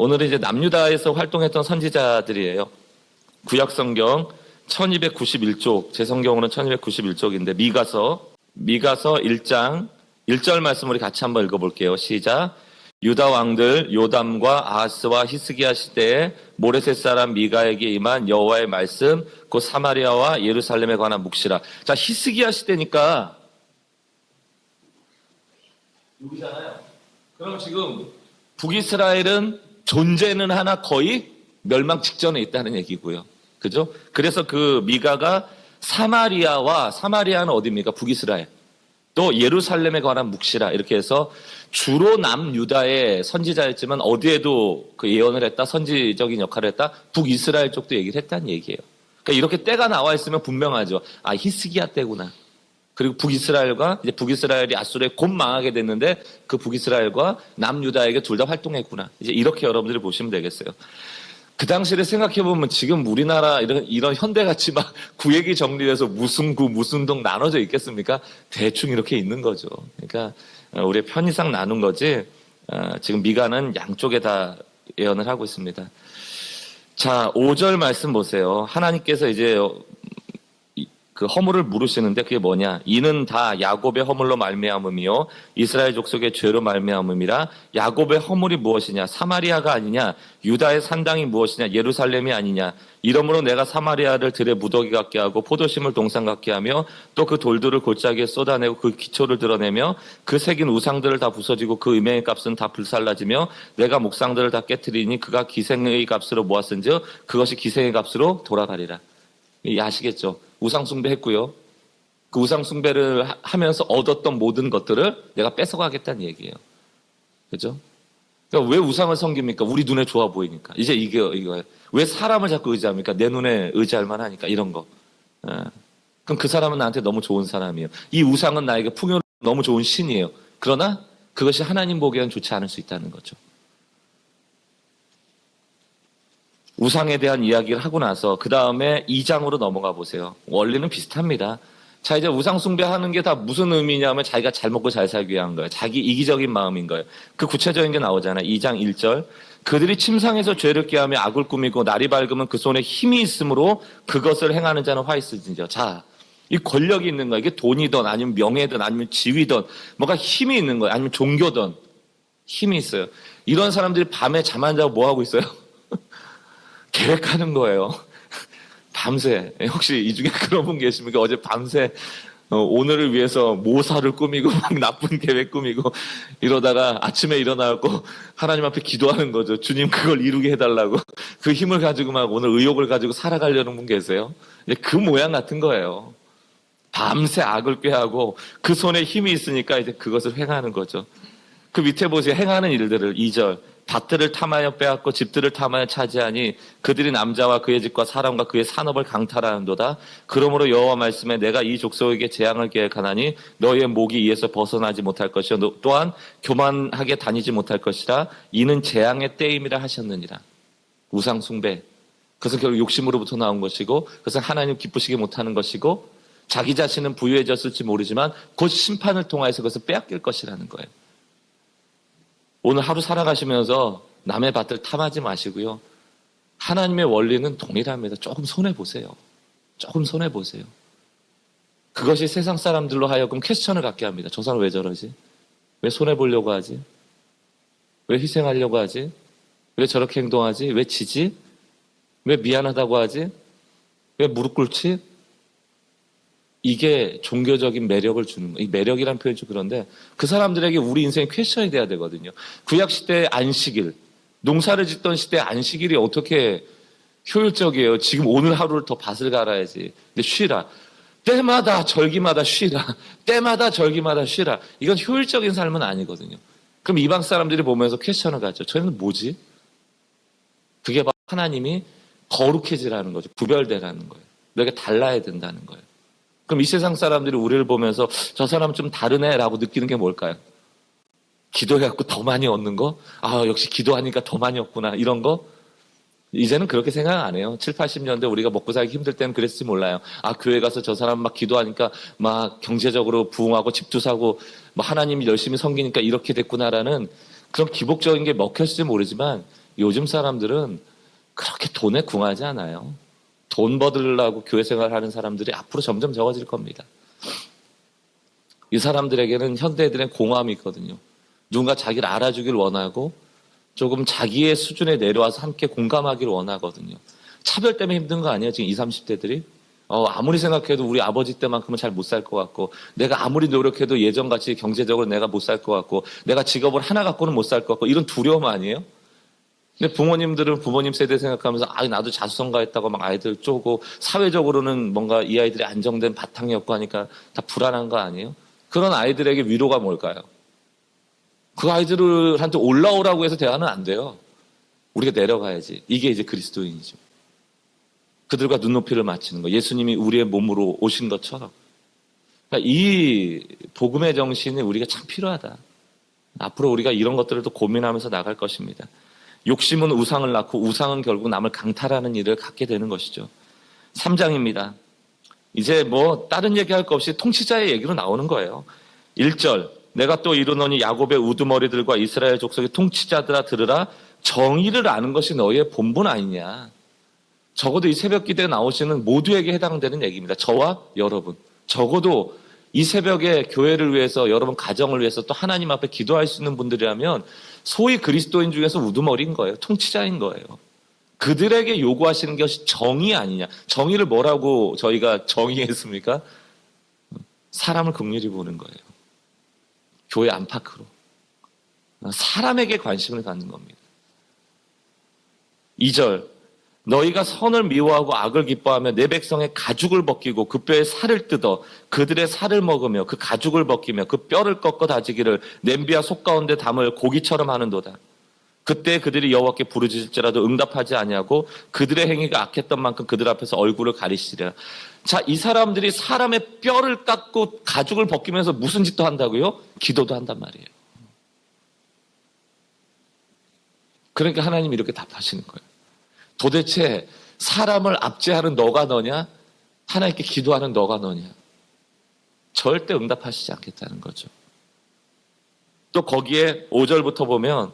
오늘은 이제 남유다에서 활동했던 선지자들이에요. 구약성경 1291쪽, 제 성경으로는 1291쪽인데 미가서 1장 1절 말씀 우리 같이 한번 읽어볼게요. 시작. 유다 왕들 요담과 아하스와 히스기야 시대에 모레셋 사람 미가에게 임한 여호와의 말씀 곧 사마리아와 예루살렘에 관한 묵시라. 자, 히스기야 시대니까 여기잖아요. 그럼 지금 북이스라엘은 존재는 하나 거의 멸망 직전에 있다는 얘기고요. 그죠? 그래서 그 미가가 사마리아는 어디입니까? 북이스라엘. 또 예루살렘에 관한 묵시라 이렇게 해서 주로 남유다의 선지자였지만 어디에도 그 예언을 했다, 선지적인 역할을 했다, 북이스라엘 쪽도 얘기를 했다는 얘기예요. 그러니까 이렇게 때가 나와 있으면 분명하죠. 아, 히스기야 때구나. 그리고 북이스라엘과 이제 북이스라엘이 아수르에 곧 망하게 됐는데 그 북이스라엘과 남유다에게 둘 다 활동했구나. 이제 이렇게 여러분들이 보시면 되겠어요. 그 당시를 생각해보면 지금 우리나라 이런 현대같이 막 구역이 정리돼서 무슨 구, 무슨 동 나눠져 있겠습니까? 대충 이렇게 있는 거죠. 그러니까 우리의 편의상 나눈 거지, 지금 미가는 양쪽에 다 예언을 하고 있습니다. 자, 5절 말씀 보세요. 하나님께서 이제 그 허물을 물으시는데 그게 뭐냐? 이는 다 야곱의 허물로 말미암음이요 이스라엘 족속의 죄로 말미암음이라. 야곱의 허물이 무엇이냐? 사마리아가 아니냐? 유다의 산당이 무엇이냐? 예루살렘이 아니냐? 이러므로 내가 사마리아를 들에 무더기 같게 하고 포도심을 동산 같게 하며 또 그 돌들을 골짜기에 쏟아내고 그 기초를 드러내며 그 새긴 우상들을 다 부서지고 그 음행의 값은 다 불살라지며 내가 목상들을 다 깨뜨리니 그가 기생의 값으로 모았은즉 그것이 기생의 값으로 돌아가리라. 아시겠죠? 우상 숭배했고요. 그 우상 숭배를 하면서 얻었던 모든 것들을 내가 뺏어가겠다는 얘기예요. 그죠? 그러니까 왜 우상을 섬깁니까? 우리 눈에 좋아 보이니까. 이제 이거예요. 왜 사람을 자꾸 의지합니까? 내 눈에 의지할 만하니까 이런 거. 그럼 그 사람은 나한테 너무 좋은 사람이에요. 이 우상은 나에게 풍요로 너무 좋은 신이에요. 그러나 그것이 하나님 보기에는 좋지 않을 수 있다는 거죠. 우상에 대한 이야기를 하고 나서 그 다음에 2장으로 넘어가 보세요. 원리는 비슷합니다. 자, 이제 우상 숭배하는 게 다 무슨 의미냐면 자기가 잘 먹고 잘 살기 위한 거예요. 자기 이기적인 마음인 거예요. 그 구체적인 게 나오잖아요. 2장 1절. 그들이 침상에서 죄를 꾀하며 악을 꾸미고 날이 밝으면 그 손에 힘이 있으므로 그것을 행하는 자는 화 있으리라. 자, 이 권력이 있는 거예요. 이게 돈이든 아니면 명예든 아니면 지위든 뭔가 힘이 있는 거예요. 아니면 종교든 힘이 있어요. 이런 사람들이 밤에 잠 안 자고 뭐 하고 있어요? 계획하는 거예요. 밤새. 혹시 이 중에 그런 분 계십니까? 어제 밤새 오늘을 위해서 모사를 꾸미고 막 나쁜 계획 꾸미고 이러다가 아침에 일어나고 하나님 앞에 기도하는 거죠. 주님 그걸 이루게 해달라고. 그 힘을 가지고 막 오늘 의욕을 가지고 살아가려는 분 계세요. 그 모양 같은 거예요. 밤새 악을 꾀하고 그 손에 힘이 있으니까 이제 그것을 행하는 거죠. 그 밑에 보세요. 행하는 일들을 2절. 밭들을 탐하여 빼앗고 집들을 탐하여 차지하니 그들이 남자와 그의 집과 사람과 그의 산업을 강탈하는도다. 그러므로 여호와 말씀에 내가 이 족속에게 재앙을 계획하나니 너희의 목이 이에서 벗어나지 못할 것이요 또한 교만하게 다니지 못할 것이라. 이는 재앙의 때임이라 하셨느니라. 우상 숭배. 그것은 결국 욕심으로부터 나온 것이고 그것은 하나님 기쁘시게 못하는 것이고 자기 자신은 부유해졌을지 모르지만 곧 심판을 통하여서 그것을 빼앗길 것이라는 거예요. 오늘 하루 살아가시면서 남의 밭을 탐하지 마시고요. 하나님의 원리는 동일합니다. 조금 손해보세요. 조금 손해보세요. 그것이 세상 사람들로 하여금 퀘스천을 갖게 합니다. 저 사람 왜 저러지? 왜 손해보려고 하지? 왜 희생하려고 하지? 왜 저렇게 행동하지? 왜 지지? 왜 미안하다고 하지? 왜 무릎 꿇지? 이게 종교적인 매력을 주는 거예요. 이 매력이라는 표현이 좀 그런데 그 사람들에게 우리 인생이 퀘스천이 돼야 되거든요. 구약시대의 안식일, 농사를 짓던 시대의 안식일이 어떻게 효율적이에요? 지금 오늘 하루를 더 밭을 갈아야지. 근데 쉬라. 때마다 절기마다 쉬라. 때마다 절기마다 쉬라. 이건 효율적인 삶은 아니거든요. 그럼 이방 사람들이 보면서 퀘스천을 갖죠. 저희는 뭐지? 그게 바로 하나님이 거룩해지라는 거죠. 구별되라는 거예요. 너희가 달라야 된다는 거예요. 그럼 이 세상 사람들이 우리를 보면서 저 사람 좀 다르네 라고 느끼는 게 뭘까요? 기도해갖고 더 많이 얻는 거? 아, 역시 기도하니까 더 많이 얻구나. 이런 거? 이제는 그렇게 생각 안 해요. 7, 80년대 우리가 먹고 살기 힘들 때는 그랬을지 몰라요. 아, 교회 가서 저 사람 막 기도하니까 막 경제적으로 부흥하고 집도 사고 뭐 하나님이 열심히 섬기니까 이렇게 됐구나라는 그런 기복적인 게 먹혔을지 모르지만 요즘 사람들은 그렇게 돈에 궁하지 않아요. 돈 버들려고 교회 생활하는 사람들이 앞으로 점점 적어질 겁니다. 이 사람들에게는 현대 애들의 공허함이 있거든요. 누군가 자기를 알아주길 원하고 조금 자기의 수준에 내려와서 함께 공감하기를 원하거든요. 차별 때문에 힘든 거 아니에요? 지금 20, 30대들이? 아무리 생각해도 우리 아버지 때만큼은 잘 못 살 것 같고, 내가 아무리 노력해도 예전같이 경제적으로 내가 못 살 것 같고, 내가 직업을 하나 갖고는 못 살 것 같고, 이런 두려움 아니에요? 근데 부모님들은 부모님 세대 생각하면서 나도 자수성가했다고 막 아이들 쪼고, 사회적으로는 뭔가 이 아이들이 안정된 바탕이 없고 하니까 다 불안한 거 아니에요? 그런 아이들에게 위로가 뭘까요? 그 아이들한테 올라오라고 해서 대화는 안 돼요. 우리가 내려가야지. 이게 이제 그리스도인이죠. 그들과 눈높이를 맞추는 거. 예수님이 우리의 몸으로 오신 것처럼. 그러니까 이 복음의 정신이 우리가 참 필요하다. 앞으로 우리가 이런 것들을 또 고민하면서 나갈 것입니다. 욕심은 우상을 낳고 우상은 결국 남을 강탈하는 일을 갖게 되는 것이죠. 3장입니다. 이제 뭐 다른 얘기할 거 없이 통치자의 얘기로 나오는 거예요. 1절 내가 또 이르노니 야곱의 우두머리들과 이스라엘 족속의 통치자들아 들으라 정의를 아는 것이 너희의 본분 아니냐. 적어도 이 새벽 기대에 나오시는 모두에게 해당되는 얘기입니다. 저와 여러분. 적어도 이 새벽에 교회를 위해서 여러분 가정을 위해서 또 하나님 앞에 기도할 수 있는 분들이라면 소위 그리스도인 중에서 우두머리인 거예요. 통치자인 거예요. 그들에게 요구하시는 것이 정의 아니냐. 정의를 뭐라고 저희가 정의했습니까? 사람을 긍휼히 보는 거예요. 교회 안팎으로. 사람에게 관심을 갖는 겁니다. 2절 너희가 선을 미워하고 악을 기뻐하며 내 백성의 가죽을 벗기고 그 뼈에 살을 뜯어 그들의 살을 먹으며 그 가죽을 벗기며 그 뼈를 꺾어 다지기를 냄비와 속 가운데 담을 고기처럼 하는도다. 그때 그들이 여호와께 부르짖을지라도 응답하지 아니하고 그들의 행위가 악했던 만큼 그들 앞에서 얼굴을 가리시리라. 자, 이 사람들이 사람의 뼈를 깎고 가죽을 벗기면서 무슨 짓도 한다고요? 기도도 한단 말이에요. 그러니까 하나님이 이렇게 답하시는 거예요. 도대체 사람을 압제하는 너가 너냐? 하나님께 기도하는 너가 너냐? 절대 응답하시지 않겠다는 거죠. 또 거기에 5절부터 보면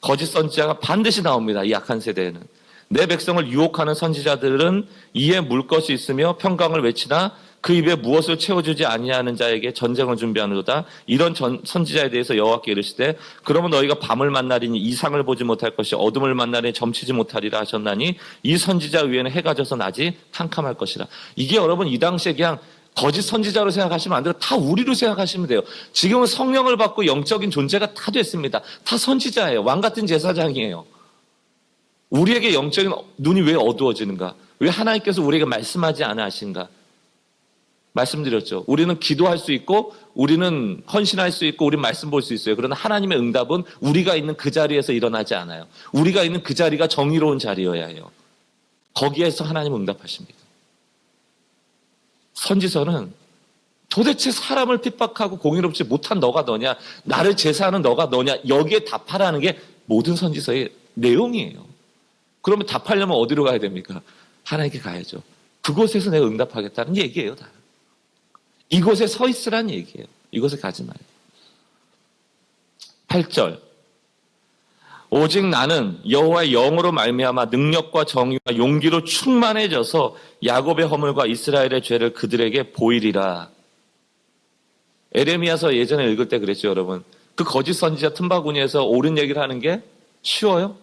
거짓 선지자가 반드시 나옵니다. 이 약한 세대에는. 내 백성을 유혹하는 선지자들은 이에 물 것이 있으며 평강을 외치나 그 입에 무엇을 채워주지 아니하는 자에게 전쟁을 준비하노다. 이런 선지자에 대해서 여호와께 이르시되 그러면 너희가 밤을 만나리니 이상을 보지 못할 것이 어둠을 만나리니 점치지 못하리라 하셨나니 이 선지자 위에는 해가 져서 낮이 캄캄할 것이라. 이게 여러분 이 당시에 그냥 거짓 선지자로 생각하시면 안 돼요. 다 우리로 생각하시면 돼요. 지금은 성령을 받고 영적인 존재가 다 됐습니다. 다 선지자예요. 왕 같은 제사장이에요. 우리에게 영적인 눈이 왜 어두워지는가? 왜 하나님께서 우리에게 말씀하지 않아 하신가? 말씀드렸죠. 우리는 기도할 수 있고 우리는 헌신할 수 있고 우리는 말씀 볼 수 있어요. 그러나 하나님의 응답은 우리가 있는 그 자리에서 일어나지 않아요. 우리가 있는 그 자리가 정의로운 자리여야 해요. 거기에서 하나님은 응답하십니다. 선지서는 도대체 사람을 핍박하고 공의롭지 못한 너가 너냐, 나를 제사하는 너가 너냐, 여기에 답하라는 게 모든 선지서의 내용이에요. 그러면 답하려면 어디로 가야 됩니까? 하나님께 가야죠. 그곳에서 내가 응답하겠다는 얘기예요. 다. 이곳에 서 있으라는 얘기예요. 이곳에 가지 말고. 8절 오직 나는 여호와의 영으로 말미암아 능력과 정의와 용기로 충만해져서 야곱의 허물과 이스라엘의 죄를 그들에게 보이리라. 에레미야서 예전에 읽을 때 그랬죠, 여러분. 그 거짓 선지자 틈바구니에서 옳은 얘기를 하는 게 쉬워요?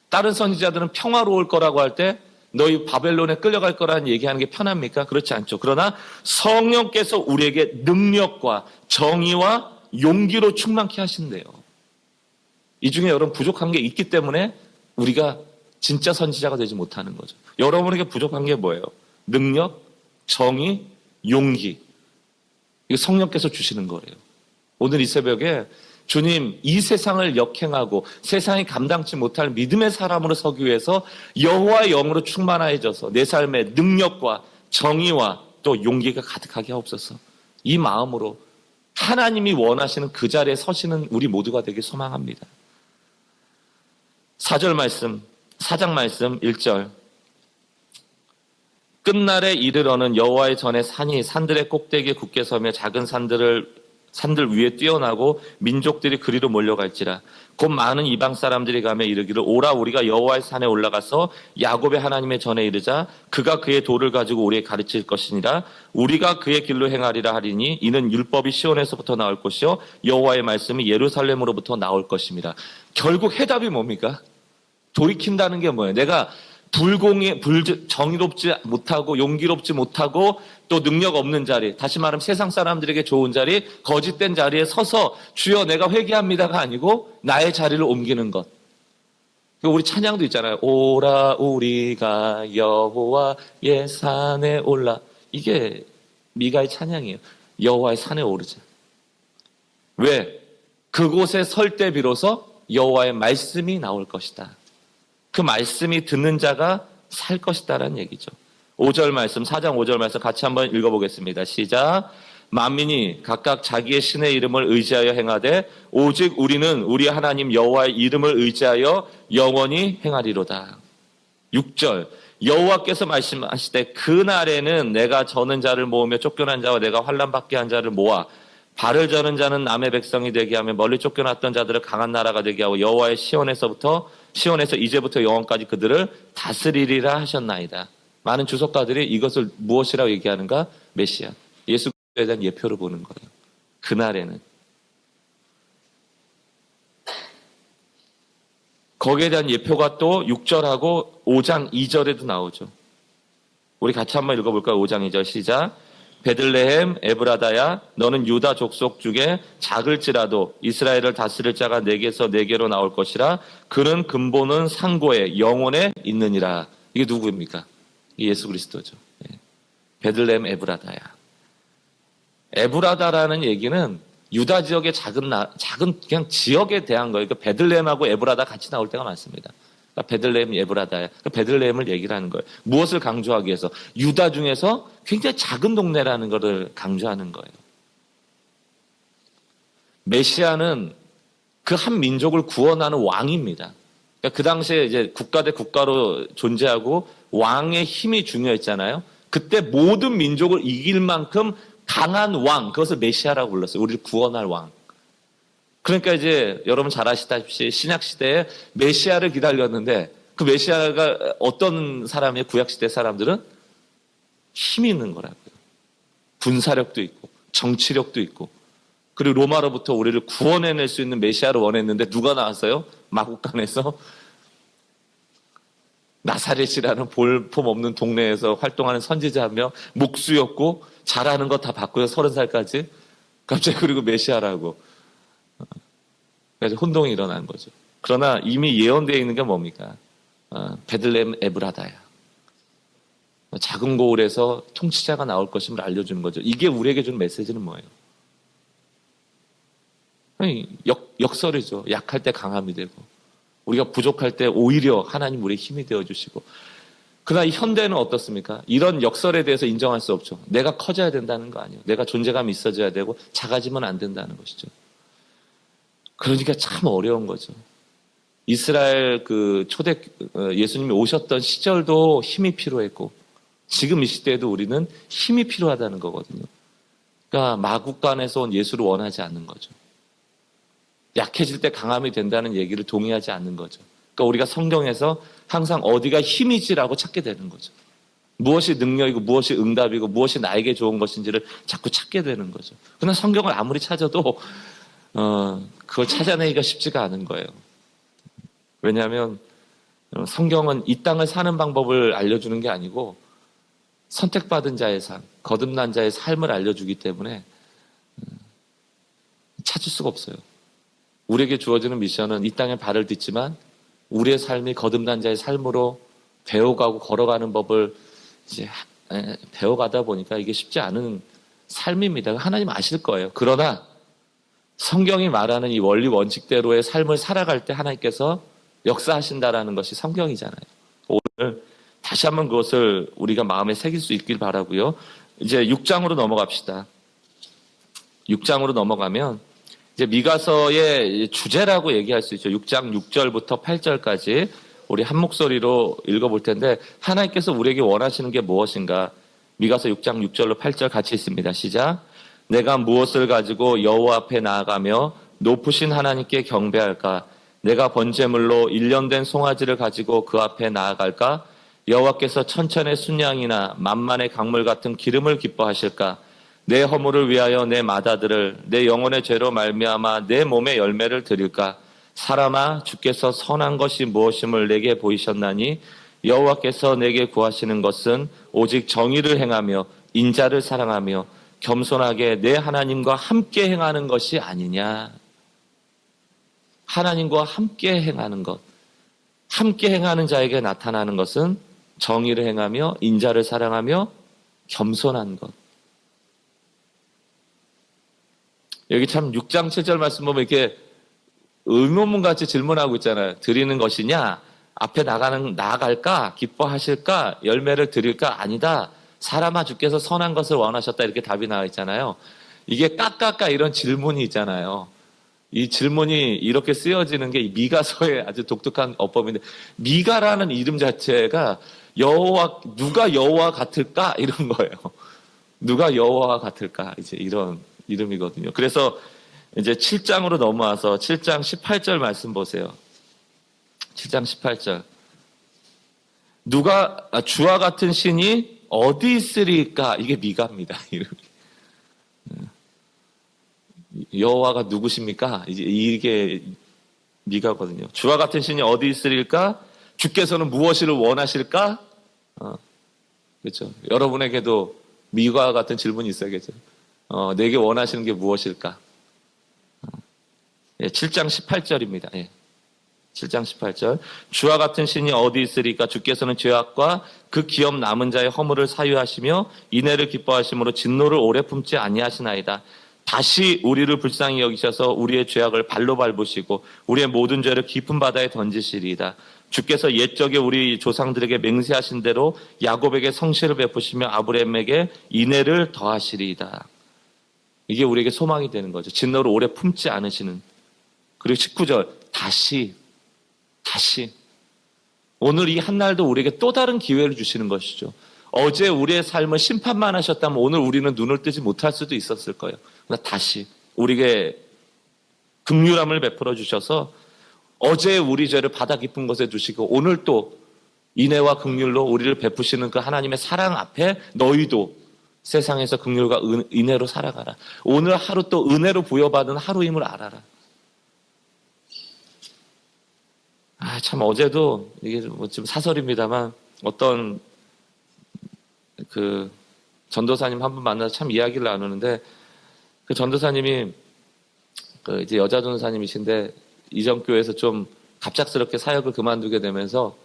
다른 선지자들은 평화로울 거라고 할 때 너희 바벨론에 끌려갈 거라는 얘기하는 게 편합니까? 그렇지 않죠. 그러나 성령께서 우리에게 능력과 정의와 용기로 충만케 하신대요. 이 중에 여러분 부족한 게 있기 때문에 우리가 진짜 선지자가 되지 못하는 거죠. 여러분에게 부족한 게 뭐예요? 능력, 정의, 용기. 이거 성령께서 주시는 거예요. 오늘 이 새벽에 주님, 이 세상을 역행하고 세상이 감당치 못할 믿음의 사람으로 서기 위해서 여호와의 영으로 충만해져서 내 삶의 능력과 정의와 또 용기가 가득하게 하옵소서. 이 마음으로 하나님이 원하시는 그 자리에 서시는 우리 모두가 되길 소망합니다. 4절 말씀, 4장 말씀 1절 끝날에 이르러는 여호와의 전에 산이 산들의 꼭대기에 굳게 서며 작은 산들을 산들 위에 뛰어나고 민족들이 그리로 몰려갈지라. 곧 많은 이방 사람들이 가며 이르기를 오라 우리가 여호와의 산에 올라가서 야곱의 하나님의 전에 이르자 그가 그의 도를 가지고 우리에게 가르칠 것이니라. 우리가 그의 길로 행하리라 하리니 이는 율법이 시온에서부터 나올 것이요 여호와의 말씀이 예루살렘으로부터 나올 것입니다. 결국 해답이 뭡니까? 돌이킨다는 게 뭐예요? 내가 정의롭지 못하고 용기롭지 못하고 또 능력 없는 자리, 다시 말하면 세상 사람들에게 좋은 자리, 거짓된 자리에 서서 주여 내가 회개합니다가 아니고 나의 자리를 옮기는 것. 우리 찬양도 있잖아요. 오라 우리가 여호와의 산에 올라. 이게 미가의 찬양이에요. 여호와의 산에 오르자. 왜? 그곳에 설 때 비로소 여호와의 말씀이 나올 것이다. 그 말씀이 듣는 자가 살 것이다라는 얘기죠. 5절 말씀, 4장 5절 말씀 같이 한번 읽어보겠습니다. 시작. 만민이 각각 자기의 신의 이름을 의지하여 행하되 오직 우리는 우리 하나님 여호와의 이름을 의지하여 영원히 행하리로다. 6절. 여호와께서 말씀하시되 그날에는 내가 저는 자를 모으며 쫓겨난 자와 내가 환난받게 한 자를 모아 발을 저는 자는 남의 백성이 되게 하며 멀리 쫓겨났던 자들을 강한 나라가 되게 하고 여호와의 시온에서 이제부터 영원까지 그들을 다스리리라 하셨나이다. 많은 주석가들이 이것을 무엇이라고 얘기하는가? 메시아. 예수 그리스도에 대한 예표로 보는 거예요. 그날에는. 거기에 대한 예표가 또 6절하고 5장 2절에도 나오죠. 우리 같이 한번 읽어볼까요? 5장 2절 시작. 베들레헴 에브라다야 너는 유다 족속 중에 작을지라도 이스라엘을 다스릴 자가 내게서 내게로 나올 것이라. 그는 근본은 상고에 영원에 있느니라. 이게 누구입니까? 이게 예수 그리스도죠. 베들레헴 에브라다야. 에브라다라는 얘기는 유다 지역의 작은 그냥 지역에 대한 거예요. 그러니까 베들레헴하고 에브라다 같이 나올 때가 많습니다. 그러니까 베들레헴 에브라다야. 그러니까 베들레헴을 얘기를 하는 거예요. 무엇을 강조하기 위해서? 유다 중에서 굉장히 작은 동네라는 것을 강조하는 거예요. 메시아는 그 한 민족을 구원하는 왕입니다. 그러니까 그 당시에 이제 국가 대 국가로 존재하고 왕의 힘이 중요했잖아요. 그때 모든 민족을 이길 만큼 강한 왕, 그것을 메시아라고 불렀어요. 우리를 구원할 왕. 그러니까 이제 여러분 잘 아시다시피 신약 시대에 메시아를 기다렸는데 그 메시아가 어떤 사람이에요? 구약 시대 사람들은 힘이 있는 거라고요. 군사력도 있고 정치력도 있고 그리고 로마로부터 우리를 구원해낼 수 있는 메시아를 원했는데 누가 나왔어요? 마국간에서 나사렛이라는 볼품 없는 동네에서 활동하는 선지자 한 명, 목수였고 잘하는 거 다 바꾸요. 30살까지. 갑자기 그리고 메시아라고. 그래서 혼동이 일어난 거죠. 그러나 이미 예언되어 있는 게 뭡니까? 베들레헴 에브라다야. 작은 고을에서 통치자가 나올 것임을 알려주는 거죠. 이게 우리에게 주는 메시지는 뭐예요? 역설이죠. 약할 때 강함이 되고 우리가 부족할 때 오히려 하나님 우리의 힘이 되어주시고. 그러나 이 현대는 어떻습니까? 이런 역설에 대해서 인정할 수 없죠. 내가 커져야 된다는 거 아니에요. 내가 존재감이 있어져야 되고 작아지면 안 된다는 것이죠. 그러니까 참 어려운 거죠. 이스라엘 그 초대 예수님이 오셨던 시절도 힘이 필요했고 지금 이 시대에도 우리는 힘이 필요하다는 거거든요. 그러니까 마국간에서 온 예수를 원하지 않는 거죠. 약해질 때 강함이 된다는 얘기를 동의하지 않는 거죠. 그러니까 우리가 성경에서 항상 어디가 힘이지라고 찾게 되는 거죠. 무엇이 능력이고 무엇이 응답이고 무엇이 나에게 좋은 것인지를 자꾸 찾게 되는 거죠. 그러나 성경을 아무리 찾아도 그걸 찾아내기가 쉽지가 않은 거예요. 왜냐하면 성경은 이 땅을 사는 방법을 알려주는 게 아니고 선택받은 자의 삶, 거듭난 자의 삶을 알려주기 때문에 찾을 수가 없어요. 우리에게 주어지는 미션은 이 땅에 발을 딛지만 우리의 삶이 거듭난 자의 삶으로 배워가고 걸어가는 법을 이제 배워가다 보니까 이게 쉽지 않은 삶입니다. 하나님 아실 거예요. 그러나 성경이 말하는 이 원리 원칙대로의 삶을 살아갈 때 하나님께서 역사하신다라는 것이 성경이잖아요. 오늘 다시 한번 그것을 우리가 마음에 새길 수 있길 바라고요. 이제 6장으로 넘어갑시다. 6장으로 넘어가면 이제 미가서의 주제라고 얘기할 수 있죠. 6장 6절부터 8절까지 우리 한 목소리로 읽어볼 텐데 하나님께서 우리에게 원하시는 게 무엇인가? 미가서 6장 6절로 8절 같이 있습니다. 시작. 내가 무엇을 가지고 여호와 앞에 나아가며 높으신 하나님께 경배할까? 내가 번제물로 1년 된 송아지를 가지고 그 앞에 나아갈까? 여호와께서 천천의 순양이나 만만의 강물 같은 기름을 기뻐하실까? 내 허물을 위하여 내 마다들을 내 영혼의 죄로 말미암아 내 몸의 열매를 드릴까? 사람아, 주께서 선한 것이 무엇임을 내게 보이셨나니 여호와께서 내게 구하시는 것은 오직 정의를 행하며 인자를 사랑하며 겸손하게 내 하나님과 함께 행하는 것이 아니냐. 하나님과 함께 행하는 것, 함께 행하는 자에게 나타나는 것은 정의를 행하며 인자를 사랑하며 겸손한 것. 여기 참 6장 7절 말씀 보면 이렇게 의문문 같이 질문하고 있잖아요. 드리는 것이냐? 앞에 나아갈까? 기뻐하실까? 열매를 드릴까? 아니다. 사람아, 주께서 선한 것을 원하셨다. 이렇게 답이 나와 있잖아요. 이게 까까까 이런 질문이 있잖아요. 이 질문이 이렇게 쓰여지는 게 미가서의 아주 독특한 어법인데, 미가라는 이름 자체가 누가 여호와 같을까? 이런 거예요. 누가 여호와 같을까? 이제 이런 이름이거든요. 그래서 이제 7장으로 넘어와서 7장 18절 말씀 보세요. 7장 18절. 주와 같은 신이 어디 있으리까? 이게 미가입니다. 이름이. 여호와가 누구십니까? 이게 미가거든요. 주와 같은 신이 어디 있으리까? 주께서는 무엇을 원하실까? 그렇죠. 여러분에게도 미가와 같은 질문이 있어야겠죠. 내게 원하시는 게 무엇일까? 7장 18절입니다. 7장 18절. 주와 같은 신이 어디 있으리까? 주께서는 죄악과 그 기업 남은 자의 허물을 사유하시며 인애를 기뻐하심으로 진노를 오래 품지 아니하시나이다. 다시 우리를 불쌍히 여기셔서 우리의 죄악을 발로 밟으시고 우리의 모든 죄를 깊은 바다에 던지시리이다. 주께서 옛적에 우리 조상들에게 맹세하신 대로 야곱에게 성실을 베푸시며 아브라함에게 인애를 더하시리이다. 이게 우리에게 소망이 되는 거죠. 진노를 오래 품지 않으시는. 그리고 19절. 다시 오늘 이 한날도 우리에게 또 다른 기회를 주시는 것이죠. 어제 우리의 삶을 심판만 하셨다면 오늘 우리는 눈을 뜨지 못할 수도 있었을 거예요. 그러나 다시 우리에게 긍휼함을 베풀어 주셔서 어제 우리 죄를 바다 깊은 곳에 두시고 오늘 또 인애와 긍휼로 우리를 베푸시는 그 하나님의 사랑 앞에 너희도 세상에서 긍휼과 인애로 살아가라. 오늘 하루 또 은혜로 부여받은 하루임을 알아라. 참 어제도 이게 좀 사설입니다만 어떤 그 전도사님 한 분 만나서 참 이야기를 나누는데 그 전도사님이 그 이제 여자 전도사님이신데 이전 교회에서 좀 갑작스럽게 사역을 그만두게 되면서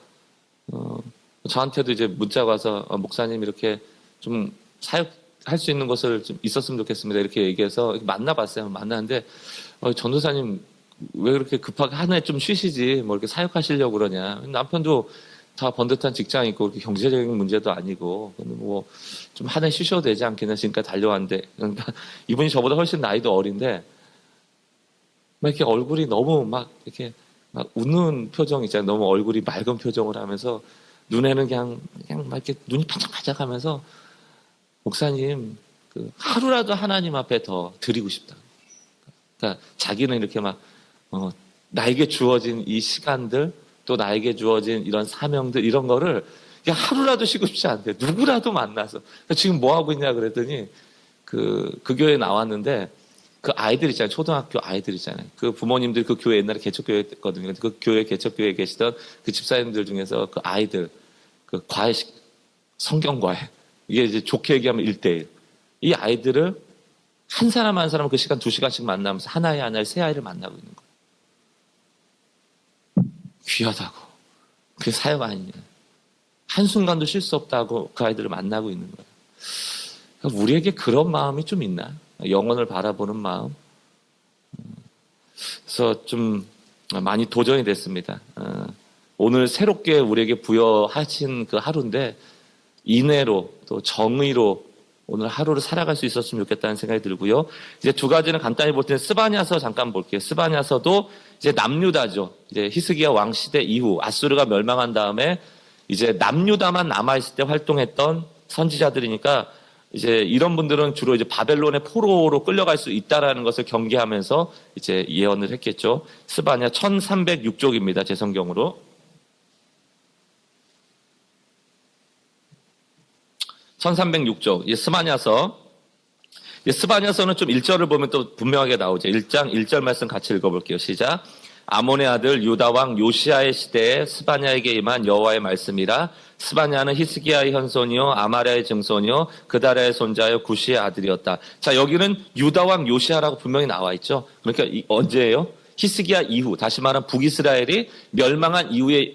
저한테도 이제 문자가 와서 목사님 이렇게 좀 사역할 수 있는 것을 좀 있었으면 좋겠습니다. 이렇게 얘기해서 만나봤어요. 만났는데 전도사님 왜 그렇게 급하게 한 해 좀 쉬시지 뭐 이렇게 사역하시려고 그러냐. 남편도 다 번듯한 직장이 있고 이렇게 경제적인 문제도 아니고 뭐 좀 한 해 쉬셔도 되지 않겠냐. 지금까지 달려왔는데 그러니까 이분이 저보다 훨씬 나이도 어린데 막 이렇게 얼굴이 너무 막 이렇게 막 웃는 표정 있잖아요. 너무 얼굴이 맑은 표정을 하면서 눈에는 그냥 막 이렇게 눈이 반짝반짝하면서 목사님 그 하루라도 하나님 앞에 더 드리고 싶다. 그러니까 자기는 이렇게 막 나에게 주어진 이 시간들 또 나에게 주어진 이런 사명들 이런 거를 그냥 하루라도 쉬고 싶지 않대. 누구라도 만나서. 지금 뭐 하고 있냐 그랬더니 그 교회에 나왔는데 그 아이들 있잖아요. 초등학교 아이들 있잖아요. 그 부모님들 그 교회 옛날에 개척교회였거든요. 그 교회 개척교회에 계시던 그 집사님들 중에서 그 아이들 그 과외 성경과외 이게 이제 좋게 얘기하면 1:1. 이 아이들을 한 사람 한 사람 그 시간 2시간씩 만나면서 하나의 새 아이를 만나고 있는 거예요. 귀하다고. 그게 사역 아니냐. 한순간도 쉴 수 없다고 그 아이들을 만나고 있는 거예요. 그러니까 우리에게 그런 마음이 좀 있나? 영혼을 바라보는 마음. 그래서 좀 많이 도전이 됐습니다. 오늘 새롭게 우리에게 부여하신 그 하루인데 인애로 또 정의로 오늘 하루를 살아갈 수 있었으면 좋겠다는 생각이 들고요. 이제 두 가지는 간단히 볼 때는 스바냐서 잠깐 볼게요. 스바냐서도 이제 남유다죠. 이제 히스기야 왕 시대 이후 아수르가 멸망한 다음에 이제 남유다만 남아있을 때 활동했던 선지자들이니까 이제 이런 분들은 주로 이제 바벨론의 포로로 끌려갈 수 있다라는 것을 경계하면서 이제 예언을 했겠죠. 스바냐 1306쪽입니다. 제 성경으로. 1306쪽. 스바냐서. 스바냐서는 좀 1절을 보면 또 분명하게 나오죠. 1장 1절 말씀 같이 읽어볼게요. 시작. 아몬의 아들 유다 왕 요시아의 시대에 스바냐에게 임한 여호와의 말씀이라. 스바냐는 히스기야의 현손이요 아마랴의 증손이요 그다랴의 손자요 구시의 아들이었다. 자, 여기는 유다 왕 요시아라고 분명히 나와 있죠. 그러니까 언제예요? 히스기야 이후, 다시 말하면 북이스라엘이 멸망한 이후에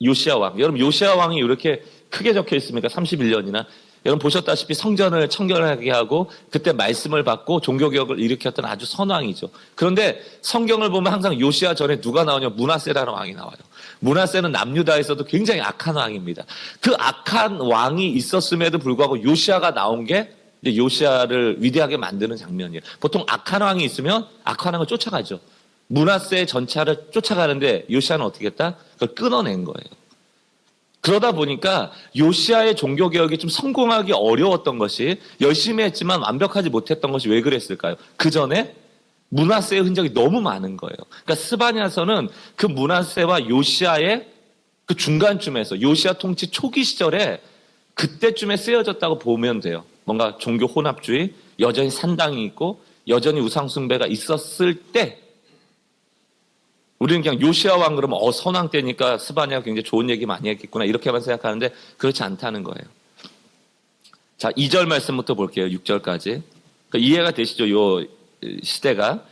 요시아 왕. 여러분, 요시아 왕이 이렇게 크게 적혀 있습니까? 31년이나. 여러분 보셨다시피 성전을 청결하게 하고 그때 말씀을 받고 종교개혁을 일으켰던 아주 선왕이죠. 그런데 성경을 보면 항상 요시아 전에 누가 나오냐? 므낫세라는 왕이 나와요. 므낫세는 남유다에서도 굉장히 악한 왕입니다. 그 악한 왕이 있었음에도 불구하고 요시아가 나온 게 이제 요시아를 위대하게 만드는 장면이에요. 보통 악한 왕이 있으면 악한 왕을 쫓아가죠. 므낫세의 전차를 쫓아가는데 요시아는 어떻게 했다? 그걸 끊어낸 거예요. 그러다 보니까 요시아의 종교개혁이 좀 성공하기 어려웠던 것이, 열심히 했지만 완벽하지 못했던 것이 왜 그랬을까요? 그 전에 므낫세의 흔적이 너무 많은 거예요. 그러니까 스바냐서는 그 므낫세와 요시아의 그 중간쯤에서, 요시아 통치 초기 시절에 그때쯤에 쓰여졌다고 보면 돼요. 뭔가 종교 혼합주의, 여전히 산당이 있고 여전히 우상숭배가 있었을 때, 우리는 그냥 요시아 왕 그러면 선왕 때니까 스바냐가 굉장히 좋은 얘기 많이 했겠구나 이렇게만 생각하는데 그렇지 않다는 거예요. 자, 2절 말씀부터 볼게요. 6절까지. 그러니까 이해가 되시죠? 요 시대가.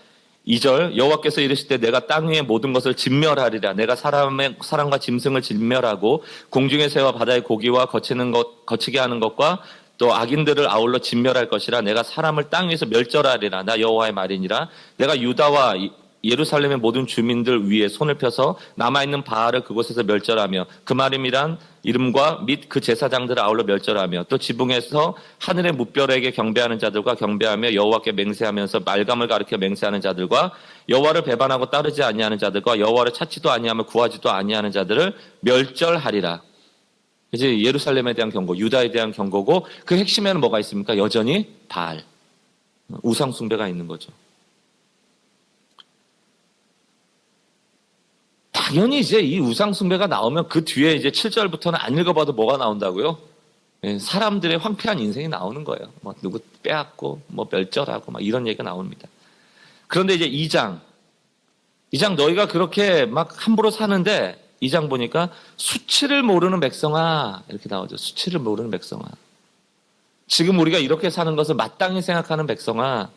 2절 여호와께서 이르시되 내가 땅 위의 모든 것을 진멸하리라. 내가 사람과 짐승을 진멸하고 공중의 새와 바다의 고기와 거치게 하는 것과 또 악인들을 아울러 진멸할 것이라. 내가 사람을 땅 위에서 멸절하리라. 나 여호와의 말이니라. 내가 유다와 예루살렘의 모든 주민들 위에 손을 펴서 남아있는 바알을 그곳에서 멸절하며 그 말임이란 이름과 및 그 제사장들을 아울러 멸절하며 또 지붕에서 하늘의 무별에게 경배하는 자들과 경배하며 여호와께 맹세하면서 말감을 가리켜 맹세하는 자들과 여호와를 배반하고 따르지 아니하는 자들과 여호와를 찾지도 아니하며 구하지도 아니하는 자들을 멸절하리라. 이제 예루살렘에 대한 경고, 유다에 대한 경고고 그 핵심에는 뭐가 있습니까? 여전히 바알, 우상 숭배가 있는 거죠. 당연히 이제 이 우상숭배가 나오면 그 뒤에 이제 7절부터는 안 읽어봐도 뭐가 나온다고요? 사람들의 황폐한 인생이 나오는 거예요. 뭐 누구 빼앗고, 뭐 멸절하고, 막 이런 얘기가 나옵니다. 그런데 이제 2장 너희가 그렇게 막 함부로 사는데 2장 보니까 수치를 모르는 백성아 이렇게 나오죠. 수치를 모르는 백성아. 지금 우리가 이렇게 사는 것을 마땅히 생각하는 백성아.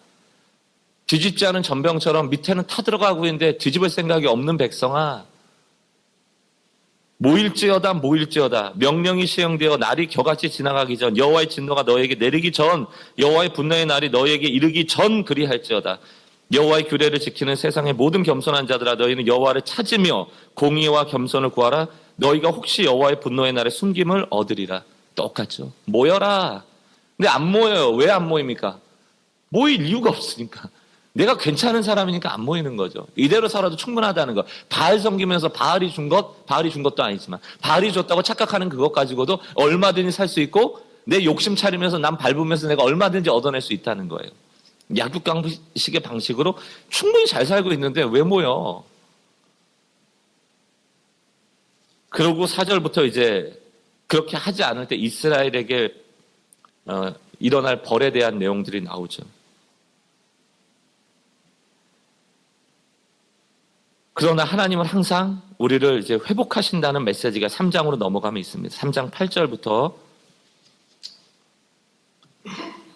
뒤집지 않은 전병처럼 밑에는 타들어가고 있는데 뒤집을 생각이 없는 백성아. 모일지어다 명령이 시행되어 날이 겨같이 지나가기 전 여호와의 진노가 너에게 내리기 전 여호와의 분노의 날이 너에게 이르기 전 그리할지어다. 여호와의 규례를 지키는 세상의 모든 겸손한 자들아 너희는 여호와를 찾으며 공의와 겸손을 구하라. 너희가 혹시 여호와의 분노의 날에 숨김을 얻으리라. 똑같죠. 모여라. 근데 안 모여요. 왜 안 모입니까? 모일 이유가 없으니까. 내가 괜찮은 사람이니까 안 모이는 거죠. 이대로 살아도 충분하다는 거. 바알 섬기면서 바알이 준 것도 아니지만 바알이 줬다고 착각하는 그것 가지고도 얼마든지 살 수 있고 내 욕심 차리면서 남 밟으면서 내가 얼마든지 얻어낼 수 있다는 거예요. 약육강식의 방식으로 충분히 잘 살고 있는데 왜 모여? 그러고 4절부터 이제 그렇게 하지 않을 때 이스라엘에게 일어날 벌에 대한 내용들이 나오죠. 그러나 하나님은 항상 우리를 이제 회복하신다는 메시지가 3장으로 넘어가면 있습니다. 3장 8절부터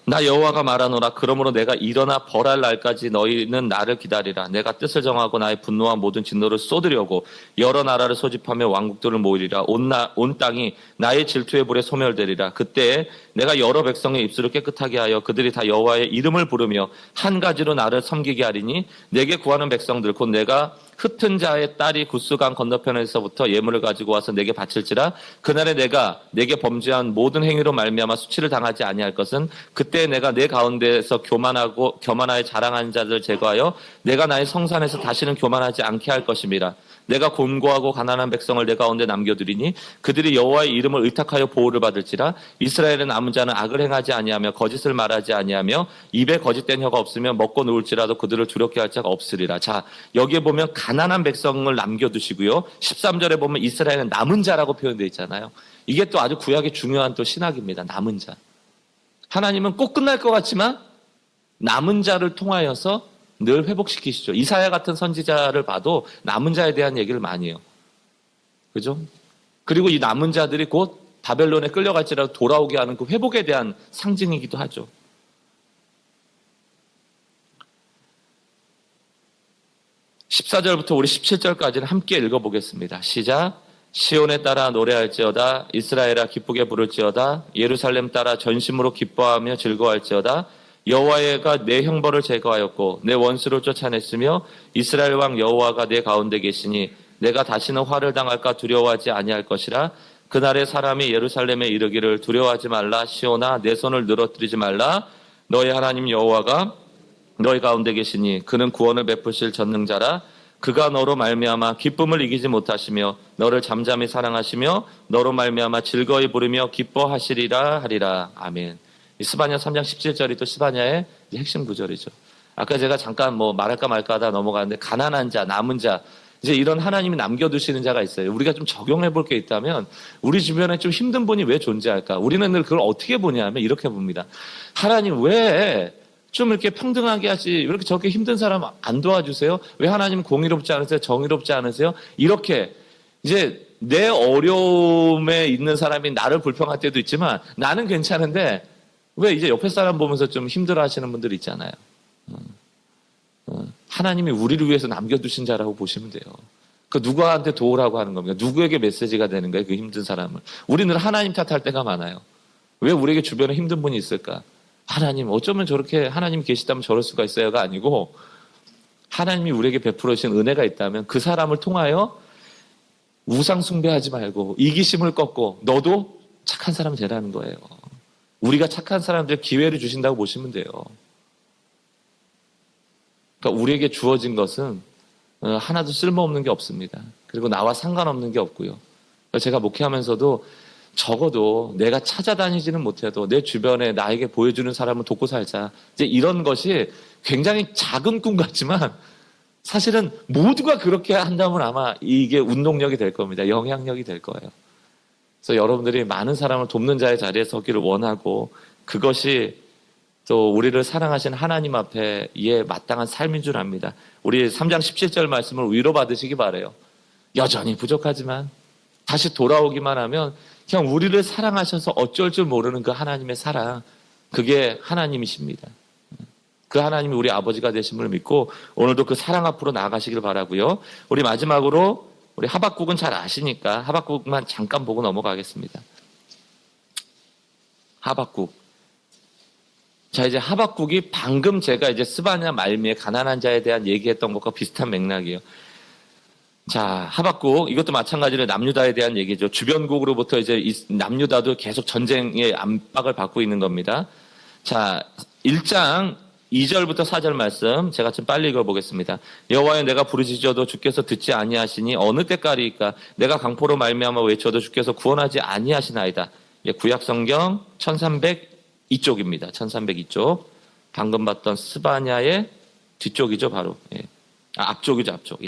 나 여호와가 말하노라. 그러므로 내가 일어나 벌할 날까지 너희는 나를 기다리라. 내가 뜻을 정하고 나의 분노와 모든 진노를 쏟으려고 여러 나라를 소집하며 왕국들을 모으리라. 온 땅이 나의 질투의 불에 소멸되리라. 그때 내가 여러 백성의 입술을 깨끗하게 하여 그들이 다 여호와의 이름을 부르며 한 가지로 나를 섬기게 하리니 내게 구하는 백성들 곧 내가 흩은 자의 딸이 구스강 건너편에서부터 예물을 가지고 와서 내게 바칠지라. 그날에 내가 내게 범죄한 모든 행위로 말미암아 수치를 당하지 아니할 것은 그때 내가 내 가운데에서 교만하여 자랑하는 자들을 제거하여 내가 나의 성산에서 다시는 교만하지 않게 할 것임이라. 내가 곤고하고 가난한 백성을 내 가운데 남겨두리니 그들이 여호와의 이름을 의탁하여 보호를 받을지라. 이스라엘의 남은 자는 악을 행하지 아니하며 거짓을 말하지 아니하며 입에 거짓된 혀가 없으며 먹고 누울지라도 그들을 두렵게 할 자가 없으리라. 자, 여기에 보면 가난한 백성을 남겨두시고요. 13절에 보면 이스라엘은 남은 자라고 표현되어 있잖아요. 이게 또 아주 구약의 중요한 또 신학입니다. 남은 자. 하나님은 꼭 끝날 것 같지만 남은 자를 통하여서 늘 회복시키시죠. 이사야 같은 선지자를 봐도 남은 자에 대한 얘기를 많이 해요. 그죠? 그리고 이 남은 자들이 곧 바벨론에 끌려갈지라도 돌아오게 하는 그 회복에 대한 상징이기도 하죠. 14절부터 우리 17절까지는 함께 읽어보겠습니다. 시작. 시온에 따라 노래할지어다. 이스라엘아 기쁘게 부를지어다. 예루살렘 따라 전심으로 기뻐하며 즐거워할지어다. 여호와가 내 형벌을 제거하였고 내 원수를 쫓아냈으며 이스라엘 왕 여호와가 내 가운데 계시니 내가 다시는 화를 당할까 두려워하지 아니할 것이라. 그날에 사람이 예루살렘에 이르기를 두려워하지 말라. 시온아 내 손을 늘어뜨리지 말라. 너희 하나님 여호와가 너희 가운데 계시니 그는 구원을 베푸실 전능자라. 그가 너로 말미암아 기쁨을 이기지 못하시며 너를 잠잠히 사랑하시며 너로 말미암아 즐거이 부르며 기뻐하시리라 하리라. 아멘. 스바냐 3장 17절이 또 스바냐의 핵심 구절이죠. 아까 제가 잠깐 말할까 말까 하다 넘어가는데 가난한 자, 남은 자, 이제 이런 하나님이 남겨두시는 자가 있어요. 우리가 좀 적용해 볼 게 있다면 우리 주변에 좀 힘든 분이 왜 존재할까? 우리는 늘 그걸 어떻게 보냐면 이렇게 봅니다. 하나님 왜 좀 이렇게 평등하게 하지? 왜 이렇게 저렇게 힘든 사람 안 도와주세요? 왜 하나님은 공의롭지 않으세요? 정의롭지 않으세요? 이렇게 이제 내 어려움에 있는 사람이 나를 불평할 때도 있지만 나는 괜찮은데 왜 이제 옆에 사람 보면서 좀 힘들어 하시는 분들 있잖아요. 하나님이 우리를 위해서 남겨두신 자라고 보시면 돼요. 그 누구한테 도우라고 하는 겁니까? 누구에게 메시지가 되는 거예요? 그 힘든 사람을. 우리는 하나님 탓할 때가 많아요. 왜 우리에게 주변에 힘든 분이 있을까? 하나님 어쩌면 저렇게 하나님이 계시다면 저럴 수가 있어요가 아니고 하나님이 우리에게 베풀어 주신 은혜가 있다면 그 사람을 통하여 우상 숭배하지 말고 이기심을 꺾고 너도 착한 사람 되라는 거예요. 우리가 착한 사람들 기회를 주신다고 보시면 돼요. 그러니까 우리에게 주어진 것은 하나도 쓸모없는 게 없습니다. 그리고 나와 상관없는 게 없고요. 제가 목회하면서도 적어도 내가 찾아다니지는 못해도 내 주변에 나에게 보여주는 사람을 돕고 살자. 이제 이런 것이 굉장히 작은 꿈 같지만 사실은 모두가 그렇게 한다면 아마 이게 운동력이 될 겁니다. 영향력이 될 거예요. 그래서 여러분들이 많은 사람을 돕는 자의 자리에 서기를 원하고 그것이 또 우리를 사랑하신 하나님 앞에 이에 마땅한 삶인 줄 압니다. 우리 3장 17절 말씀을 위로받으시기 바라요. 여전히 부족하지만 다시 돌아오기만 하면 그냥 우리를 사랑하셔서 어쩔 줄 모르는 그 하나님의 사랑, 그게 하나님이십니다. 그 하나님이 우리 아버지가 되심을 믿고 오늘도 그 사랑 앞으로 나아가시길 바라고요. 우리 마지막으로 우리 하박국은 잘 아시니까 하박국만 잠깐 보고 넘어가겠습니다. 하박국. 자, 이제 하박국이 방금 제가 이제 스바냐 말미에 가난한 자에 대한 얘기했던 것과 비슷한 맥락이에요. 자, 하박국, 이것도 마찬가지로 남유다에 대한 얘기죠. 주변국으로부터 이제 남유다도 계속 전쟁의 압박을 받고 있는 겁니다. 자, 1장 2절부터 4절 말씀 제가 좀 빨리 읽어보겠습니다. 여호와여 내가 부르짖어도 주께서 듣지 아니하시니 어느 때까지일까? 내가 강포로 말미암아 외쳐도 주께서 구원하지 아니하시나이다. 구약 성경 1302쪽입니다. 1302쪽. 방금 봤던 스바냐의 뒤쪽이죠, 바로. 앞쪽이죠, 앞쪽.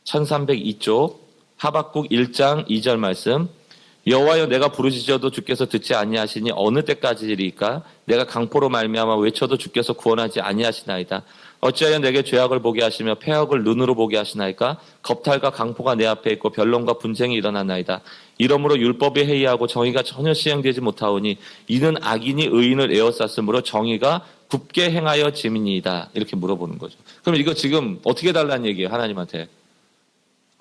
1302쪽 하박국 1장 2절 말씀. 여호와여 내가 부르짖어도 주께서 듣지 아니하시니 어느 때까지리까? 내가 강포로 말미암아 외쳐도 주께서 구원하지 아니하시나이다. 어찌하여 내게 죄악을 보게 하시며 패역을 눈으로 보게 하시나이까? 겁탈과 강포가 내 앞에 있고 변론과 분쟁이 일어나나이다. 이러므로 율법이 해이하고 정의가 전혀 시행되지 못하오니 이는 악인이 의인을 에워쌌으므로 정의가 굽게 행하여 짐이니이다. 이렇게 물어보는 거죠. 그럼 이거 지금 어떻게 달라는 얘기예요? 하나님한테.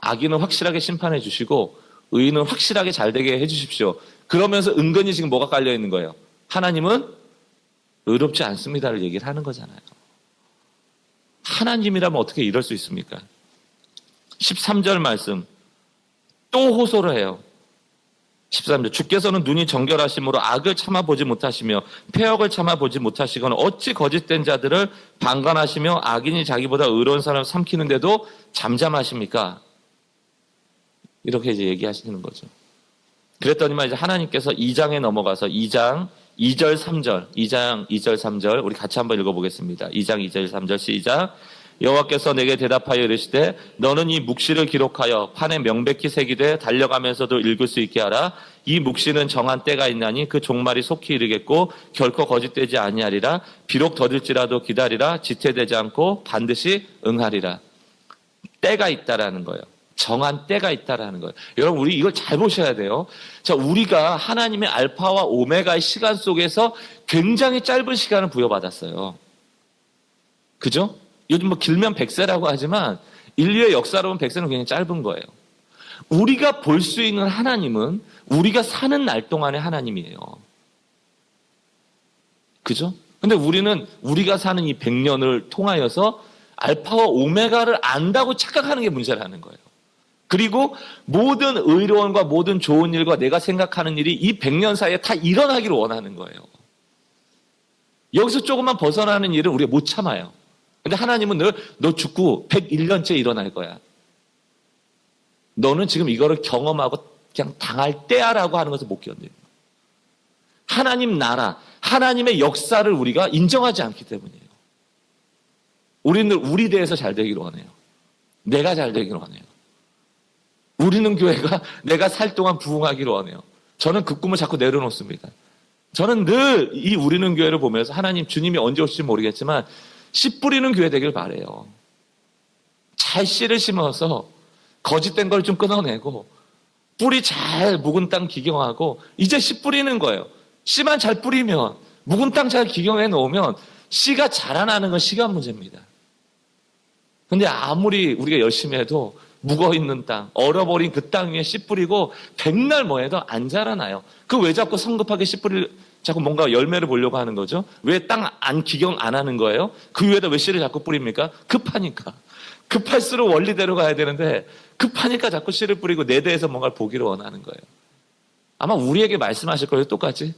악인은 확실하게 심판해 주시고 의인은 확실하게 잘 되게 해 주십시오. 그러면서 은근히 지금 뭐가 깔려 있는 거예요? 하나님은 의롭지 않습니다를 얘기를 하는 거잖아요. 하나님이라면 어떻게 이럴 수 있습니까? 13절 말씀 또 호소를 해요. 13절 주께서는 눈이 정결하심으로 악을 참아보지 못하시며 패역을 참아보지 못하시거나 어찌 거짓된 자들을 방관하시며 악인이 자기보다 의로운 사람을 삼키는데도 잠잠하십니까? 이렇게 이제 얘기하시는 거죠. 그랬더니만 이제 하나님께서 2장에 넘어가서 2장 2절 3절 2장 2절 3절 우리 같이 한번 읽어보겠습니다. 2장 2절 3절 시작. 여호와께서 내게 대답하여 이르시되 너는 이 묵시를 기록하여 판에 명백히 새기되 달려가면서도 읽을 수 있게 하라. 이 묵시는 정한 때가 있나니 그 종말이 속히 이르겠고 결코 거짓되지 아니하리라. 비록 더딜지라도 기다리라. 지체되지 않고 반드시 응하리라. 때가 있다라는 거예요. 정한 때가 있다라는 거예요. 여러분 우리 이걸 잘 보셔야 돼요. 자, 우리가 하나님의 알파와 오메가의 시간 속에서 굉장히 짧은 시간을 부여받았어요. 그죠? 요즘 뭐 길면 100세라고 하지만 인류의 역사로 보면 100세는 굉장히 짧은 거예요. 우리가 볼 수 있는 하나님은 우리가 사는 날 동안의 하나님이에요. 그죠? 근데 우리는 우리가 사는 이 100년을 통하여서 알파와 오메가를 안다고 착각하는 게 문제라는 거예요. 그리고 모든 의로움과 모든 좋은 일과 내가 생각하는 일이 이 100년 사이에 다 일어나기를 원하는 거예요. 여기서 조금만 벗어나는 일은 우리가 못 참아요. 근데 하나님은 너 죽고 101년째 일어날 거야. 너는 지금 이거를 경험하고 그냥 당할 때야라고 하는 것을 못 견뎌요. 하나님 나라, 하나님의 역사를 우리가 인정하지 않기 때문이에요. 우리는 우리 대해서 잘 되기를 원해요. 내가 잘 되기를 원해요. 우리는 교회가 내가 살 동안 부흥하기를 원해요. 저는 그 꿈을 자꾸 내려놓습니다. 저는 늘 이 우리는 교회를 보면서 하나님 주님이 언제 오실지 모르겠지만 씨 뿌리는 교회 되길 바래요. 잘 씨를 심어서 거짓된 걸 좀 끊어내고 뿌리 잘 묵은 땅 기경하고 이제 씨 뿌리는 거예요. 씨만 잘 뿌리면 묵은 땅 잘 기경해 놓으면 씨가 자라나는 건 시간 문제입니다. 근데 아무리 우리가 열심히 해도 묵어있는 땅, 얼어버린 그 땅 위에 씨 뿌리고 백날 뭐 해도 안 자라나요. 그 왜 자꾸 성급하게 씨 뿌리를 자꾸 뭔가 열매를 보려고 하는 거죠? 왜 땅 안 기경 안 하는 거예요? 그 위에다 왜 씨를 자꾸 뿌립니까? 급하니까. 급할수록 원리대로 가야 되는데 급하니까 자꾸 씨를 뿌리고 내 대해서 뭔가를 보기를 원하는 거예요. 아마 우리에게 말씀하실 거예요. 똑같이.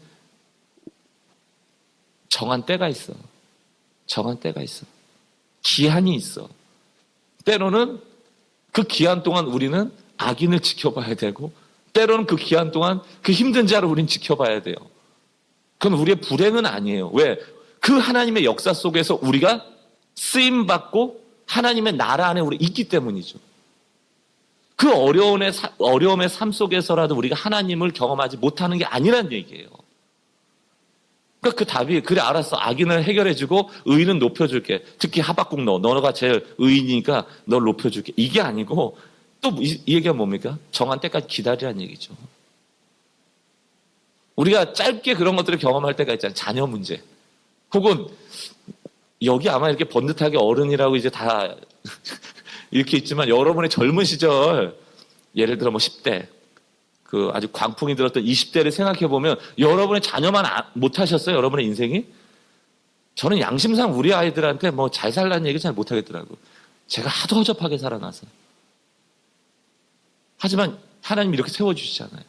정한 때가 있어. 정한 때가 있어. 기한이 있어. 때로는 그 기한 동안 우리는 악인을 지켜봐야 되고 때로는 그 기한 동안 그 힘든 자를 우린 지켜봐야 돼요. 그건 우리의 불행은 아니에요. 왜? 그 하나님의 역사 속에서 우리가 쓰임받고 하나님의 나라 안에 우리 있기 때문이죠. 그 어려움의 삶 속에서라도 우리가 하나님을 경험하지 못하는 게 아니란 얘기예요. 그러니까 그 답이 그래 알았어. 악인을 해결해주고 의인은 높여줄게. 특히 하박국 너가 제일 의인이니까 널 높여줄게. 이게 아니고 또 이 얘기가 뭡니까? 정한 때까지 기다리라는 얘기죠. 우리가 짧게 그런 것들을 경험할 때가 있잖아요. 자녀 문제. 혹은 여기 아마 이렇게 번듯하게 어른이라고 이제 다 이렇게 있지만 여러분의 젊은 시절 예를 들어 뭐 10대 그 아주 광풍이 들었던 20대를 생각해 보면 여러분의 자녀만 못 하셨어요? 여러분의 인생이? 저는 양심상 우리 아이들한테 뭐 잘 살라는 얘기 잘 못 하겠더라고요. 제가 하도 허접하게 살아나서. 하지만 하나님 이렇게 세워주시잖아요.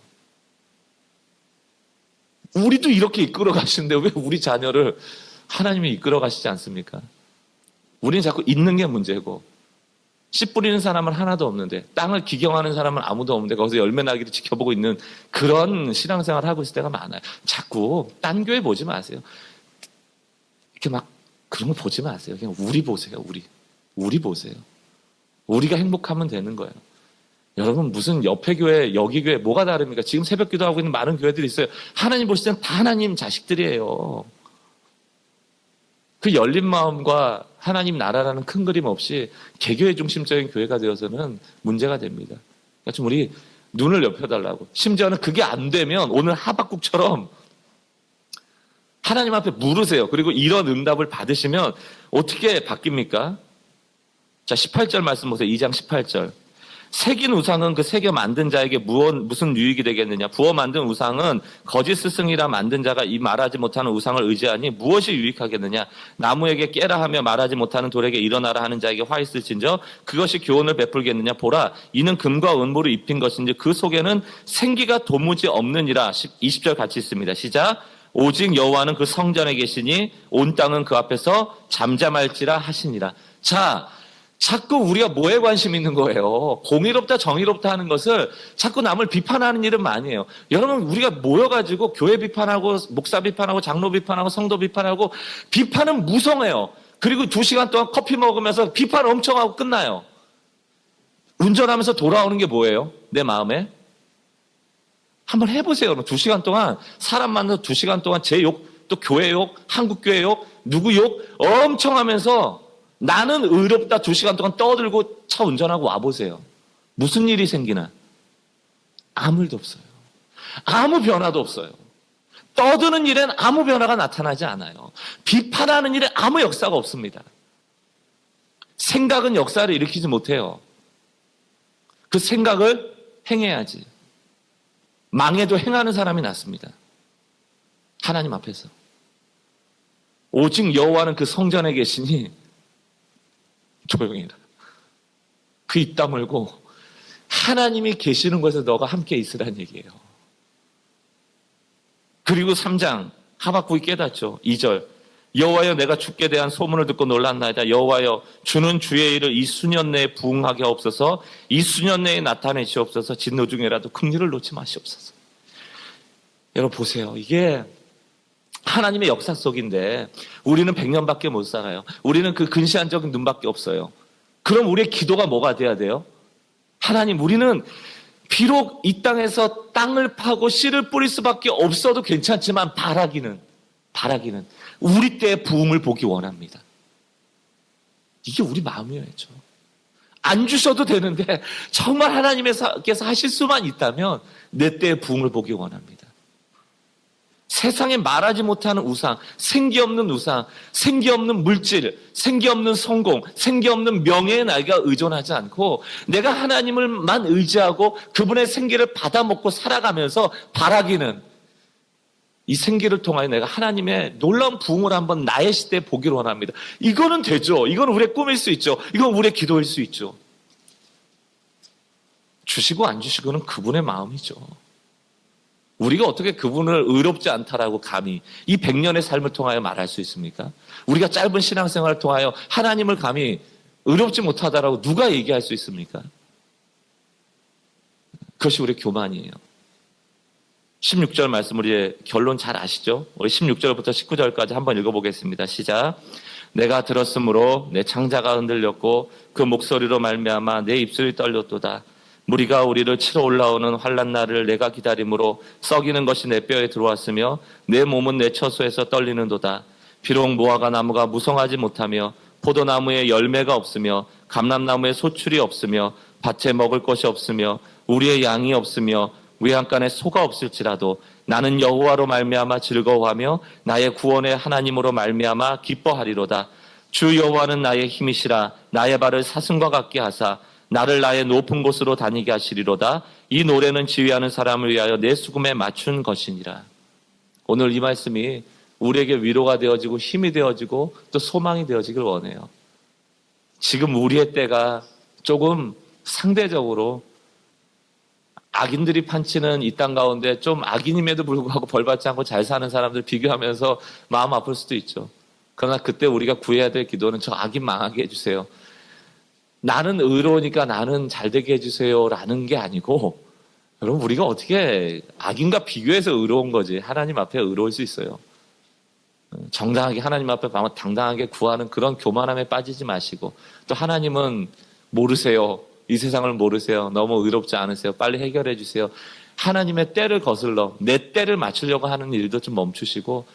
우리도 이렇게 이끌어 가시는데 왜 우리 자녀를 하나님이 이끌어 가시지 않습니까? 우리는 자꾸 있는 게 문제고 씨 뿌리는 사람은 하나도 없는데 땅을 기경하는 사람은 아무도 없는데 거기서 열매 나기를 지켜보고 있는 그런 신앙생활을 하고 있을 때가 많아요. 자꾸 딴 교회 보지 마세요. 이렇게 막 그런 거 보지 마세요. 그냥 우리 보세요. 우리 보세요. 우리가 행복하면 되는 거예요. 여러분 무슨 옆에 교회 여기 교회 뭐가 다릅니까? 지금 새벽 기도하고 있는 많은 교회들이 있어요. 하나님 보실 때는 다 하나님 자식들이에요. 그 열린 마음과 하나님 나라라는 큰 그림 없이 개교회 중심적인 교회가 되어서는 문제가 됩니다. 그러니까 좀 우리 눈을 넓혀달라고. 심지어는 그게 안 되면 오늘 하박국처럼 하나님 앞에 물으세요. 그리고 이런 응답을 받으시면 어떻게 바뀝니까? 자, 18절 말씀 보세요. 2장 18절. 새긴 우상은 그 새겨 만든 자에게 무슨 유익이 되겠느냐. 부어 만든 우상은 거짓 스승이라 만든 자가 이 말하지 못하는 우상을 의지하니 무엇이 유익하겠느냐. 나무에게 깨라 하며 말하지 못하는 돌에게 일어나라 하는 자에게 화 있을진저 그것이 교훈을 베풀겠느냐. 보라, 이는 금과 은보를 입힌 것인지 그 속에는 생기가 도무지 없느니라. 20절 같이 있습니다. 시작. 오직 여호와는 그 성전에 계시니 온 땅은 그 앞에서 잠잠할지라 하시니라. 자, 자꾸 우리가 뭐에 관심 있는 거예요? 공의롭다 정의롭다 하는 것을 자꾸 남을 비판하는 일은 많이 해요. 여러분, 우리가 모여가지고 교회 비판하고 목사 비판하고 장로 비판하고 성도 비판하고 비판은 무성해요. 그리고 2시간 동안 커피 먹으면서 비판 엄청 하고 끝나요. 운전하면서 돌아오는 게 뭐예요? 내 마음에? 한번 해보세요. 2시간 동안 사람 만나서 2시간 동안 제 욕, 또 교회 욕, 한국교회 욕, 누구 욕 엄청 하면서 나는 의롭다 2시간 동안 떠들고 차 운전하고 와보세요. 무슨 일이 생기나? 아무 일도 없어요. 아무 변화도 없어요. 떠드는 일엔 아무 변화가 나타나지 않아요. 비판하는 일에 아무 역사가 없습니다. 생각은 역사를 일으키지 못해요. 그 생각을 행해야지. 망해도 행하는 사람이 낫습니다. 하나님 앞에서. 오직 여호와는 그 성전에 계시니 조용히 해라. 그 입 다물고 하나님이 계시는 곳에 너가 함께 있으란 얘기예요. 그리고 3장 하박국이 깨닫죠. 2절 여호와여 내가 주께 대한 소문을 듣고 놀랐나이다. 여호와여 주는 주의 일을 이 수년 내에 부응하게 하옵소서. 이 수년 내에 나타내시옵소서. 진노 중에라도 긍휼을 놓지 마시옵소서. 여러분 보세요. 이게 하나님의 역사 속인데 우리는 100년밖에 못 살아요. 우리는 그 근시안적인 눈밖에 없어요. 그럼 우리의 기도가 뭐가 돼야 돼요? 하나님, 우리는 비록 이 땅에서 땅을 파고 씨를 뿌릴 수밖에 없어도 괜찮지만 바라기는 우리 때의 부흥을 보기 원합니다. 이게 우리 마음이었죠. 안 주셔도 되는데 정말 하나님께서 하실 수만 있다면 내 때의 부흥을 보기 원합니다. 세상에 말하지 못하는 우상, 생기 없는 우상, 생기 없는 물질, 생기 없는 성공, 생기 없는 명예에 나이가 의존하지 않고 내가 하나님을만 의지하고 그분의 생기를 받아먹고 살아가면서 바라기는 이 생기를 통하여 내가 하나님의 놀라운 부흥을 한번 나의 시대에 보기를 원합니다. 이거는 되죠. 이건 우리의 꿈일 수 있죠. 이건 우리의 기도일 수 있죠. 주시고 안 주시고는 그분의 마음이죠. 우리가 어떻게 그분을 의롭지 않다라고 감히 이 100년의 삶을 통하여 말할 수 있습니까? 우리가 짧은 신앙생활을 통하여 하나님을 감히 의롭지 못하다라고 누가 얘기할 수 있습니까? 그것이 우리의 교만이에요. 16절 말씀 우리 결론 잘 아시죠? 우리 16절부터 19절까지 한번 읽어보겠습니다. 시작. 내가 들었으므로 내 창자가 흔들렸고 그 목소리로 말미암아 내 입술이 떨렸도다. 무리가 우리를 치러 올라오는 환난 날을 내가 기다림으로 썩이는 것이 내 뼈에 들어왔으며 내 몸은 내 처소에서 떨리는도다. 비록 무화과 나무가 무성하지 못하며 포도나무에 열매가 없으며 감람나무에 소출이 없으며 밭에 먹을 것이 없으며 우리의 양이 없으며 외양간에 소가 없을지라도 나는 여호와로 말미암아 즐거워하며 나의 구원의 하나님으로 말미암아 기뻐하리로다. 주 여호와는 나의 힘이시라. 나의 발을 사슴과 같게 하사 나를 나의 높은 곳으로 다니게 하시리로다. 이 노래는 지휘하는 사람을 위하여 내 수금에 맞춘 것이니라. 오늘 이 말씀이 우리에게 위로가 되어지고 힘이 되어지고 또 소망이 되어지길 원해요. 지금 우리의 때가 조금 상대적으로 악인들이 판치는 이 땅 가운데 좀 악인임에도 불구하고 벌받지 않고 잘 사는 사람들 비교하면서 마음 아플 수도 있죠. 그러나 그때 우리가 구해야 될 기도는 저 악인 망하게 해주세요. 나는 의로우니까 나는 잘되게 해주세요 라는 게 아니고 여러분 우리가 어떻게 악인과 비교해서 의로운 거지 하나님 앞에 의로울 수 있어요. 정당하게 하나님 앞에 당당하게 구하는 그런 교만함에 빠지지 마시고 또 하나님은 모르세요. 이 세상을 모르세요. 너무 의롭지 않으세요. 빨리 해결해 주세요. 하나님의 때를 거슬러 내 때를 맞추려고 하는 일도 좀 멈추시고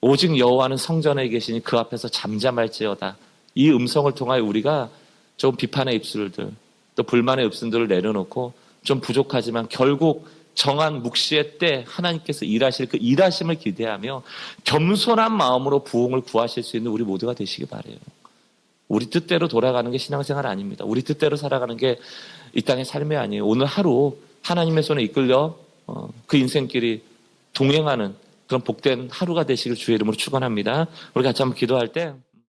오직 여호와는 성전에 계시니 그 앞에서 잠잠할지어다. 이 음성을 통하여 우리가 좀 비판의 입술들 또 불만의 입술들을 내려놓고 좀 부족하지만 결국 정한 묵시의 때 하나님께서 일하실 그 일하심을 기대하며 겸손한 마음으로 부흥을 구하실 수 있는 우리 모두가 되시기 바라요. 우리 뜻대로 돌아가는 게 신앙생활 아닙니다. 우리 뜻대로 살아가는 게 이 땅의 삶이 아니에요. 오늘 하루 하나님의 손에 이끌려 그 인생길이 동행하는 그런 복된 하루가 되시길 주의 이름으로 축원합니다. 우리 같이 한번 기도할 때